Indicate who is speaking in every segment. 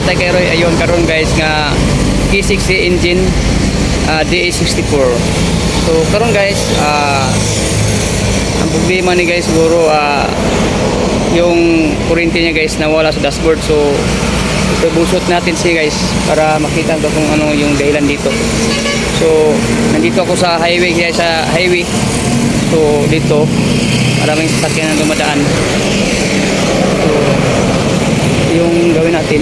Speaker 1: natay kay Roy ayon karon guys nga K60 engine DA64. So karon guys ang problema ni guys siguro yung kuryente niya guys nawala sa dashboard. So ibusot natin siya guys para makita ko kung ano yung dahilan dito. So nandito ako sa highway guys, sa highway. So dito maraming sasakyan na dumadaan. So yung gawin natin,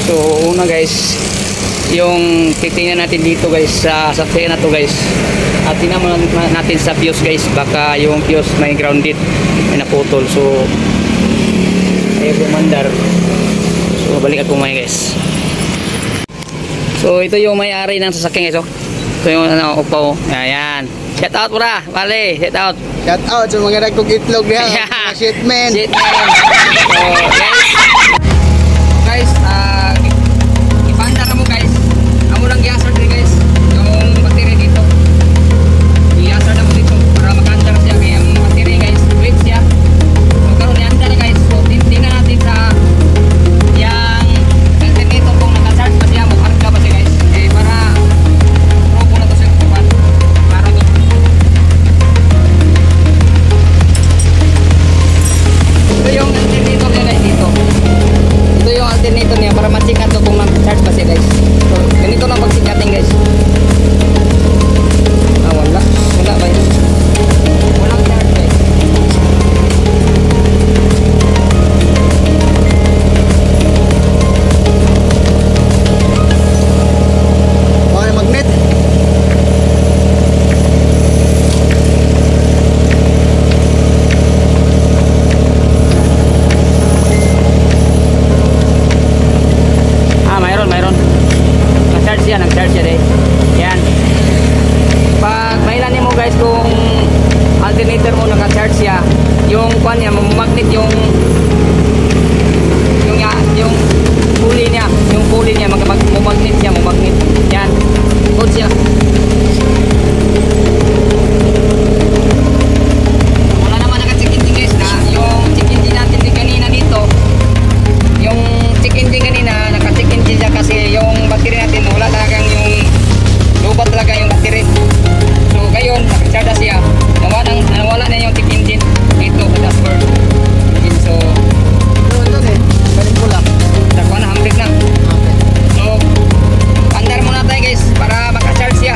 Speaker 1: so una guys, yung titingnan natin dito guys sa sasakyan na to guys, at tingnan natin sa fuse guys, baka yung fuse may grounded, may naputol. So ayaw bumandar. So balik ako may guys. So ito yung may-ari ng sasakyan guys. Ito yung upaw. Ayan. Shout out pura, vale, shout out.
Speaker 2: Shout out sa mga nagkong itlog niya. Mga shitman.
Speaker 1: Shitman. So guys, ipanda na mo guys. Amo lang i-answer din guys yung battery dito. I-answer na mo dito para maka-answer siya. Kaya yung battery guys, wait siya. So karoon i-answer na guys. So tingnan natin sa yung alternator kung naka-charge pa siya, makarga pa siya guys. Eh para probo na to siya kupan. Para to. Ito yung alternator niya guys dito. Ito yung alternator niya para ma-check natin kung naka-charge pa siya guys. So ganito lang pag-check natin guys. Wala ba yun? Walang charge guys.
Speaker 2: Mga magnet.
Speaker 1: Mayroon. Nag-charge siya deh. Yan. Pag mailan mo guys kung alternator mo naka-charge siya, yung kwan niya, magnet yung pulley niya, magnet siya, magnet. Yan. Good siya. Wala naman naka-check engine guys na yung check engine natin din kanina dito. Yung check engine kanina, naka-check engine siya kasi yung battery natin wala talagang yung lubat talaga yung battery. So ngayon, naka-charge siya. Nawala na yung check engine dito sa dashboard. So
Speaker 2: Balik ko lang.
Speaker 1: nakuha na, hamblik na. So andar muna tayo guys para maka-charge siya.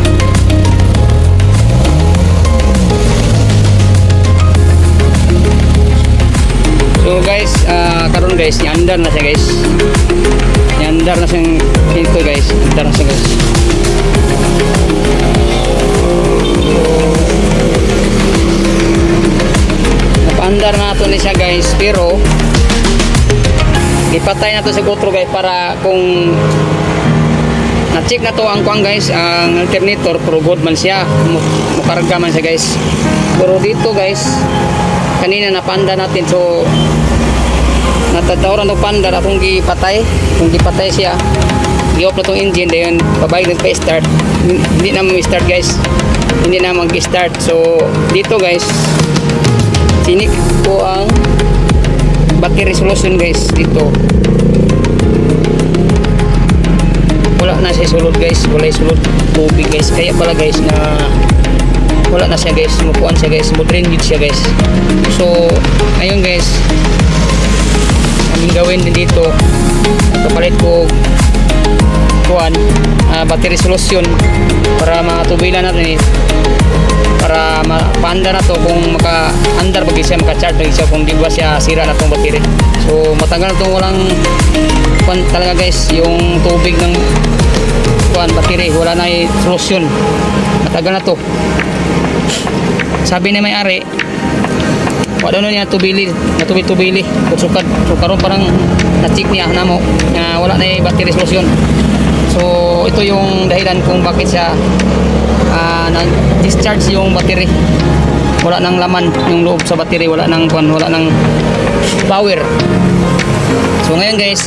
Speaker 1: So guys, karon guys, iandar na siya guys. Iandar na siyang dito guys. Iandar na siya guys. Napaandar na ito niya guys, pero ipatay na ito sa GoPro guys para kung na-check na to ang kuang guys, ang alternator, pero good man siya, mukarga man siya guys. Pero dito guys, kanina napanda natin, so natatawaran ng pandar at kung gipatay siya, i-off na itong engine, then pabayag nagpa-start, hindi na mag-start guys, hindi na mag-start. So dito guys, sinik po ang battery solution guys. Dito wala na siya sulod guys, wala sulod tubig guys, kaya pala guys na wala na siya guys, mukuan siya guys, mo-drainage siya guys. So ngayon guys, aming gawin din dito, kapalit ko kuan battery solution para matubilan natin para mapaandar na to, kung maka-andar bagi siya, maka-charge bagi siya, kung di ba siya sira na tong battery. So matagal na to walang kuan talaga guys, yung tubig ng kuan battery, wala na solution, matagal na to. Sabi ni may-ari, wala na niya tubili, natubili sukat. So karon parang na-check niya na mo na wala na yung battery solution. So ito yung dahilan kung bakit siya na-discharge yung battery. Wala nang laman yung loob sa battery, wala nang power. So ngayon guys,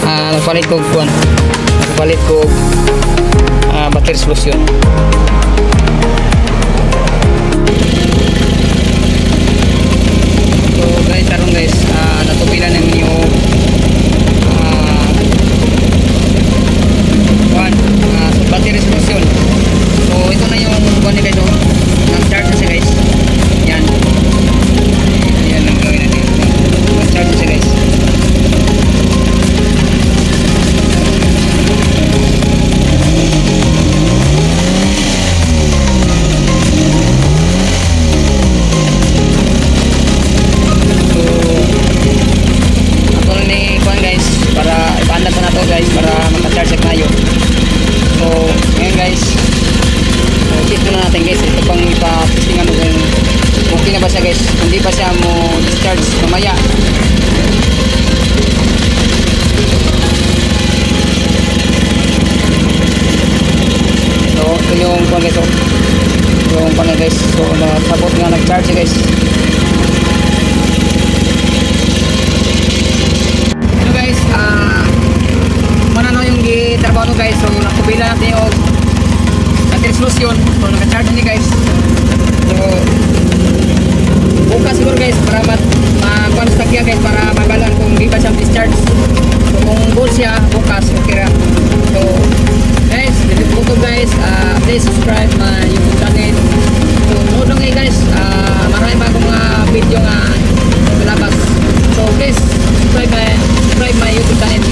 Speaker 1: nagpalit ko battery solution. So pa siya mo discharge mamaya. So ito yung kung guys, yung pang guys, so sabot nga nag-charge guys. Hello guys, mananaw yung gitrabaho guys, so nakubila natin yung resolution, so naka-charge ni guys. So bukas siguro guys para ma-contact niya guys para magalan kung di ba siya discharge. So kung goal siya bukas okay ra. So guys, dito guys, please subscribe my YouTube channel. So nood lang guys, marami pa akong mga video nga labas. So please subscribe my YouTube channel.